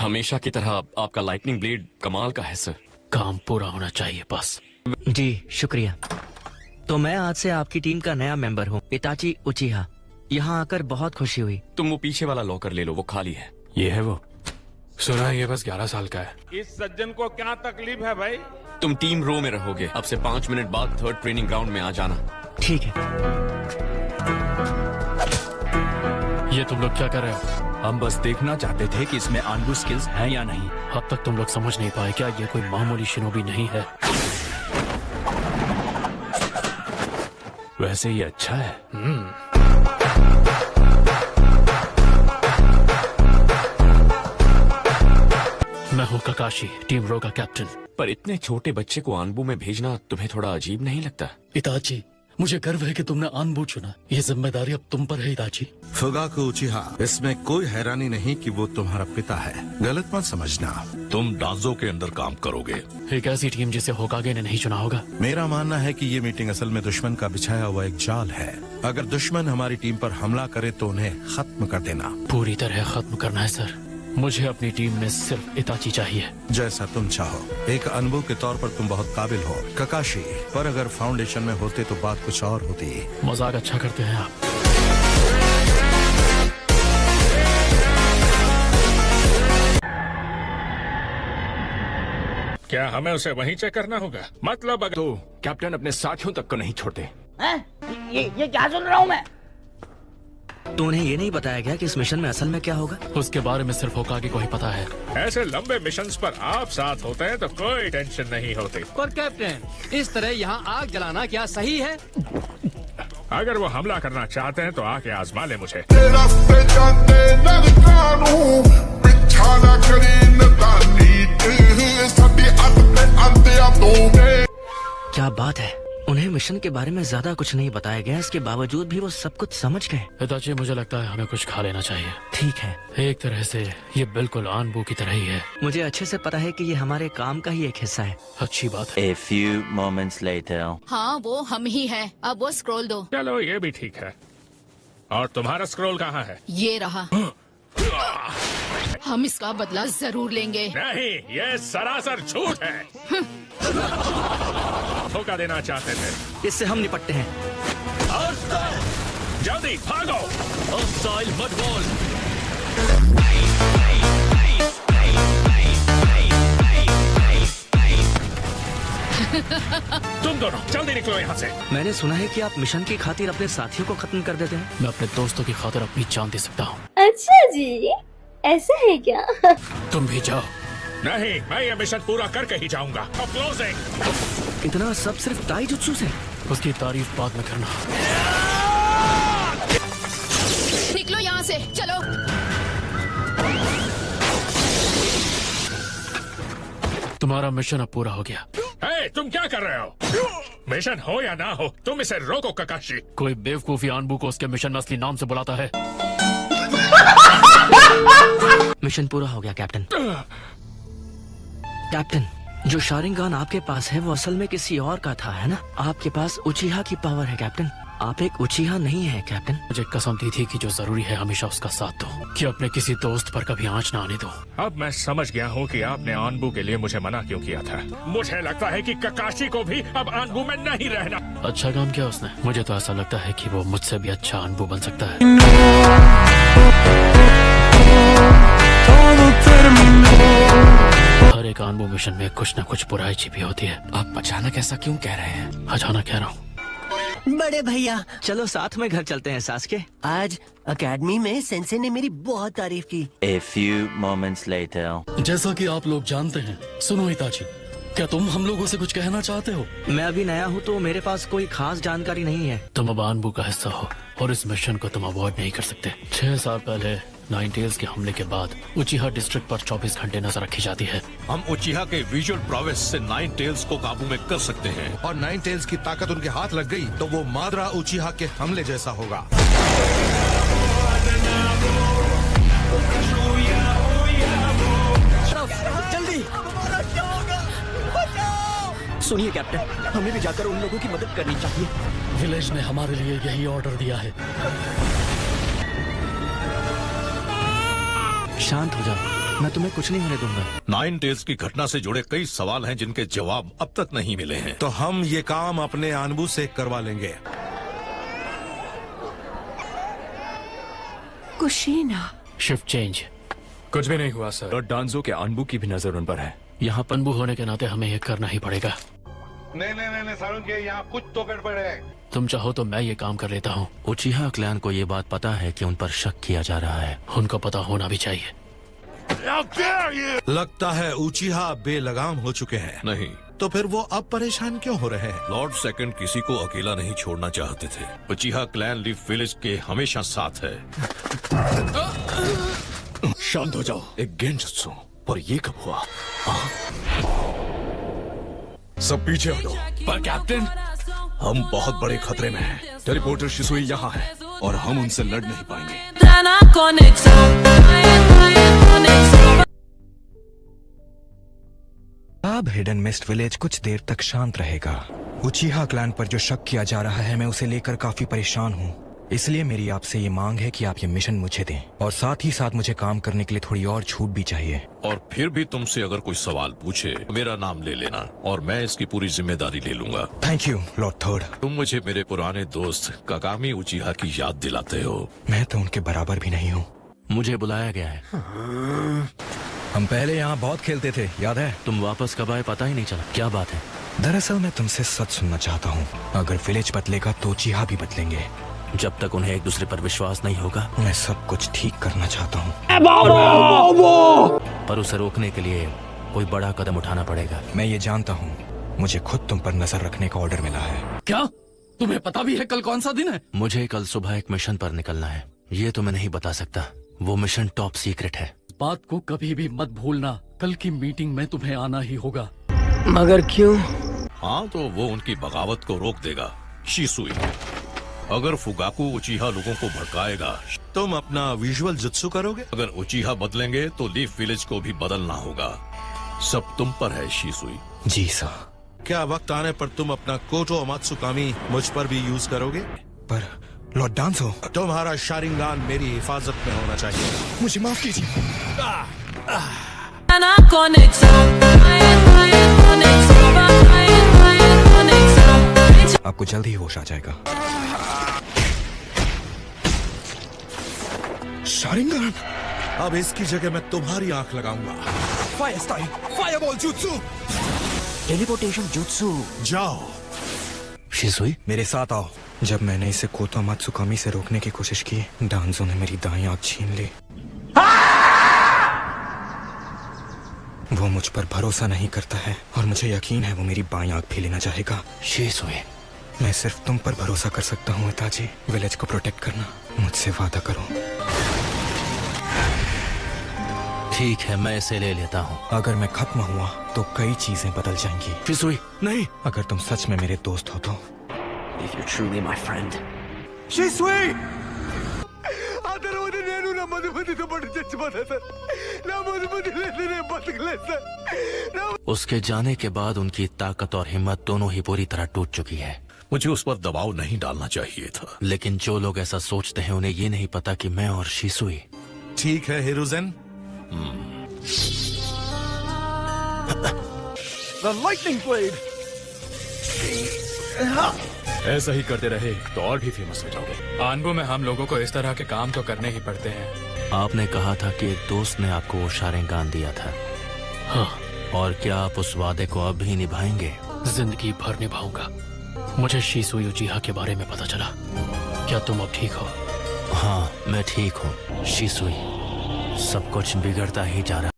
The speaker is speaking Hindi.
हमेशा की तरह आपका लाइटनिंग ब्लेड कमाल का है सर। काम पूरा होना चाहिए बस। जी शुक्रिया। तो मैं आज से आपकी टीम का नया मेंबर हूँ, इताची उचिहा। यहाँ आकर बहुत खुशी हुई। तुम वो पीछे वाला लॉकर ले लो, वो खाली है। ये है वो। सुना है ये बस 11 साल का है। इस सज्जन को क्या तकलीफ है भाई? तुम टीम रो में रहोगे। अब से 5 मिनट बाद थर्ड ट्रेनिंग ग्राउंड में आ जाना। ठीक है। ये तुम लोग क्या कर रहे हो? हम बस देखना चाहते थे कि इसमें आनबू स्किल्स हैं या नहीं। अब तक तुम लोग समझ नहीं पाए क्या ये कोई मामूली शिनोबी नहीं है। वैसे ये अच्छा है। मैं हूँ ककाशी, टीम रो का कैप्टन। पर इतने छोटे बच्चे को आनबू में भेजना तुम्हें थोड़ा अजीब नहीं लगता? इताची, मुझे गर्व है कि तुमने आनबू चुना। ये जिम्मेदारी अब तुम पर है इताची। फुगाकू उचिहा, इसमें कोई हैरानी नहीं कि वो तुम्हारा पिता है। गलत मत समझना। तुम डांजो के अंदर काम करोगे। एक ऐसी टीम जिसे होकागे ने नहीं चुना होगा। मेरा मानना है कि ये मीटिंग असल में दुश्मन का बिछाया हुआ एक जाल है। अगर दुश्मन हमारी टीम पर हमला करे तो उन्हें खत्म कर देना। पूरी तरह खत्म करना है सर। मुझे अपनी टीम में सिर्फ इताची चाहिए। जैसा तुम चाहो। एक अनुभव के तौर पर तुम बहुत काबिल हो ककाशी, पर अगर फाउंडेशन में होते तो बात कुछ और होती। मजाक अच्छा करते हैं आप। क्या हमें उसे वहीं चेक करना होगा? मतलब अगर तो कैप्टन अपने साथियों तक को नहीं छोड़ते। ये क्या सुन रहा हूँ मैं? तो उन्हें ये नहीं बताया गया कि इस मिशन में असल में क्या होगा? उसके बारे में सिर्फ होकागे को ही पता है। ऐसे लंबे मिशंस पर आप साथ होते हैं तो कोई टेंशन नहीं होती। पर कैप्टन, इस तरह यहाँ आग जलाना क्या सही है? अगर वो हमला करना चाहते हैं तो आके आजमा ले मुझे। क्या बात है, उन्हें मिशन के बारे में ज्यादा कुछ नहीं बताया गया, इसके बावजूद भी वो सब कुछ समझ गए। इताची, मुझे लगता है हमें कुछ खा लेना चाहिए। ठीक है। एक तरह से ये बिल्कुल आनबू की तरह ही है। मुझे अच्छे से पता है कि ये हमारे काम का ही एक हिस्सा है। अच्छी बात है। A few moments later. हाँ वो हम ही हैं। अब वो स्क्रॉल दो। चलो ये भी ठीक है। और तुम्हारा स्क्रॉल कहाँ है? ये रहा। हम इसका बदला जरूर लेंगे। नहीं, ये सरासर झूठ है। धोखा देना चाहते थे। इससे हम निपटते हैं। जल्दी भागो। तुम दोनों जल्दी निकलो यहाँ से। मैंने सुना है कि आप मिशन की खातिर अपने साथियों को खत्म कर देते हैं। मैं अपने दोस्तों की खातिर अपनी जान दे सकता हूँ। अच्छा जी, ऐसा है क्या? तुम भी जाओ। नहीं, मैं ये मिशन पूरा करके ही जाऊंगा। क्लोजिंग। इतना सब सिर्फ ताइजुत्सु से? उसकी तारीफ बाद में करना। निकलो यहाँ से, चलो। तुम्हारा मिशन अब पूरा हो गया। तुम क्या कर रहे हो? मिशन हो या ना हो, तुम इसे रोको ककाशी। कोई बेवकूफी आनबू को उसके मिशन में असली नाम से बुलाता है। मिशन पूरा हो गया कैप्टन। कैप्टन, जो शारिंगान आपके पास है वो असल में किसी और का था, है ना? आपके पास उचिहा की पावर है कैप्टन। आप एक उचिहा नहीं है कैप्टन। मुझे कसम दी थी कि जो जरूरी है हमेशा उसका साथ दो, कि अपने किसी दोस्त पर कभी आंच ना आने दो। अब मैं समझ गया हूँ कि आपने आनबू के लिए मुझे मना क्यों किया था। मुझे लगता है कि ककाशी को भी अब आनबू में नहीं रहना। अच्छा काम किया उसने। मुझे तो ऐसा लगता है कि वो मुझसे भी अच्छा आनबू बन सकता है। हर एक आनबू मिशन में कुछ न कुछ बुराई छिपी होती है। आप अचानक ऐसा क्यों कह रहे हैं? अचानक कह रहा हूँ। बड़े भैया, चलो साथ में घर चलते हैं सासके। आज एकेडमी में सेंसे ने मेरी बहुत तारीफ की। A few moments later. जैसा कि आप लोग जानते हैं, सुनो इताची, क्या तुम हम लोगों से कुछ कहना चाहते हो? मैं अभी नया हूँ तो मेरे पास कोई खास जानकारी नहीं है। तुम अब आनबू का हिस्सा हो और इस मिशन को तुम अवॉइड नहीं कर सकते। 6 साल पहले नाइन टेल्स के हमले के बाद उचिहा डिस्ट्रिक्ट पर 24 घंटे नजर रखी जाती है। हम उचिहा के विजुअल प्रोवेस से नाइन टेल्स को काबू में कर सकते हैं। और नाइन टेल्स की ताकत उनके हाथ लग गई तो वो मादरा उचिहा के हमले जैसा होगा। जल्दी। सुनिए कैप्टन, हमें भी जाकर उन लोगों की मदद करनी चाहिए। विलेज ने हमारे लिए यही ऑर्डर दिया है। शांत हो जाओ। मैं तुम्हें कुछ नहीं होने दूंगा। 9 टेल्स की घटना से जुड़े कई सवाल हैं जिनके जवाब अब तक नहीं मिले हैं। तो हम ये काम अपने आनबू से करवा लेंगे। कुशीना। Shift change. कुछ भी नहीं हुआ सर। लॉर्ड डांजो के अनबू की भी नजर उन पर है। यहाँ पनबू होने के नाते हमें ये करना ही पड़ेगा। नहीं सारुन के यहाँ कुछ तो गड़बड़ है। तुम चाहो तो मैं ये काम कर लेता हूँ। उचिहा क्लैन को ये बात पता है कि उन पर शक किया जा रहा है। उनको पता होना भी चाहिए। लगता है उचिहा बेलगाम हो चुके हैं। नहीं तो फिर वो अब परेशान क्यों हो रहे हैं? लॉर्ड सेकंड किसी को अकेला नहीं छोड़ना चाहते थे। उचिहा क्लैन लीफ विलेज के हमेशा साथ है। शांत हो जाओ। एक गेंजुत्सु, पर ये कब हुआ? सब पीछे हटो। पर कैप्टन, हम बहुत बड़े खतरे में हैं। टेलीपोर्टर शिसुई यहाँ है और हम उनसे लड़ नहीं पाएंगे। अब हिडन मिस्ट विलेज कुछ देर तक शांत रहेगा। उचिहा क्लैन पर जो शक किया जा रहा है, मैं उसे लेकर काफी परेशान हूँ। इसलिए मेरी आपसे ये मांग है कि आप ये मिशन मुझे दें और साथ ही साथ मुझे काम करने के लिए थोड़ी और छूट भी चाहिए। और फिर भी तुमसे अगर कोई सवाल पूछे, मेरा नाम ले लेना और मैं इसकी पूरी जिम्मेदारी ले लूंगा। Thank you Lord third. तुम मुझे मेरे पुराने दोस्त काकामी उचिहा की याद दिलाते हो। मैं तो उनके बराबर भी नहीं हूँ। मुझे बुलाया गया है। हम पहले यहाँ बहुत खेलते थे, याद है? तुम वापस कब आए पता ही नहीं चला। क्या बात है? दरअसल मैं तुमसे सच सुनना चाहता हूँ। अगर विलेज बदलेगा तो उचिहा भी बदलेंगे। जब तक उन्हें एक दूसरे पर विश्वास नहीं होगा, मैं सब कुछ ठीक करना चाहता हूँ। पर उसे रोकने के लिए कोई बड़ा कदम उठाना पड़ेगा। मैं ये जानता हूँ, मुझे खुद तुम पर नजर रखने का ऑर्डर मिला है। क्या तुम्हें पता भी है कल कौन सा दिन है? मुझे कल सुबह एक मिशन पर निकलना है। ये तो मैं नहीं बता सकता। वो मिशन टॉप सीक्रेट है। बात को कभी भी मत भूलना। कल की मीटिंग में तुम्हें आना ही होगा। मगर क्यों? हाँ, तो वो उनकी बगावत को रोक देगा। शिसुई, अगर फुगाकू उचिहा लोगों को भड़काएगा, तुम अपना विजुअल जुत्सु करोगे? अगर उचिहा बदलेंगे तो लीफ विलेज को भी बदलना होगा। सब तुम पर है शिसुई। जी सर। क्या वक्त आने पर तुम अपना कोटो अमात्सुकामी मुझ पर भी यूज करोगे? पर लॉर्ड डांसो, तुम्हारा शारिंगान मेरी हिफाजत में होना चाहिए। मुझे माफ कीजिए। आपको जल्द ही होश आ जाएगा। शारिंगान। अब इसकी जगह मैं तुम्हारी आंख लगाऊंगा। Fire style, fireball jutsu, teleportation jutsu. जाओ। शिसुई, मेरे साथ आओ। जब मैंने इसे कोतो अमात्सुकामी से रोकने की कोशिश की, डांजो ने मेरी दाईं आंख छीन ली। वो मुझ पर भरोसा नहीं करता है और मुझे यकीन है वो मेरी बाईं आंख भी लेना चाहेगा। शिसुई, मैं सिर्फ तुम पर भरोसा कर सकता हूँ इताची। विलेज को प्रोटेक्ट करना, मुझसे वादा करो। ठीक है, मैं इसे ले लेता हूँ। अगर मैं खत्म हुआ तो कई चीजें बदल जाएंगी। शिसुई, नहीं। अगर तुम सच में मेरे दोस्त हो तो। If you're truly my friend. शिसुई! उसके जाने के बाद उनकी ताकत और हिम्मत दोनों ही पूरी तरह टूट चुकी है। मुझे उस पर दबाव नहीं डालना चाहिए था। लेकिन जो लोग ऐसा सोचते हैं उन्हें ये नहीं पता कि मैं और शिसुई। ठीक है हिरुzen। The lightning blade. ऐसा ही करते रहे तो और भी फेमस हो जाओगे। आनबू में हम लोगों को इस तरह के काम तो करने ही पड़ते हैं। आपने कहा था कि एक दोस्त ने आपको वो शारिंगान दिया था। हाँ। और क्या आप उस वादे को अब भी निभाएंगे? जिंदगी भर निभाऊंगा। मुझे शिसुई उचिहा के बारे में पता चला। क्या तुम अब ठीक हो? हाँ, मैं ठीक हूँ शिसुई। सब कुछ बिगड़ता ही जा रहा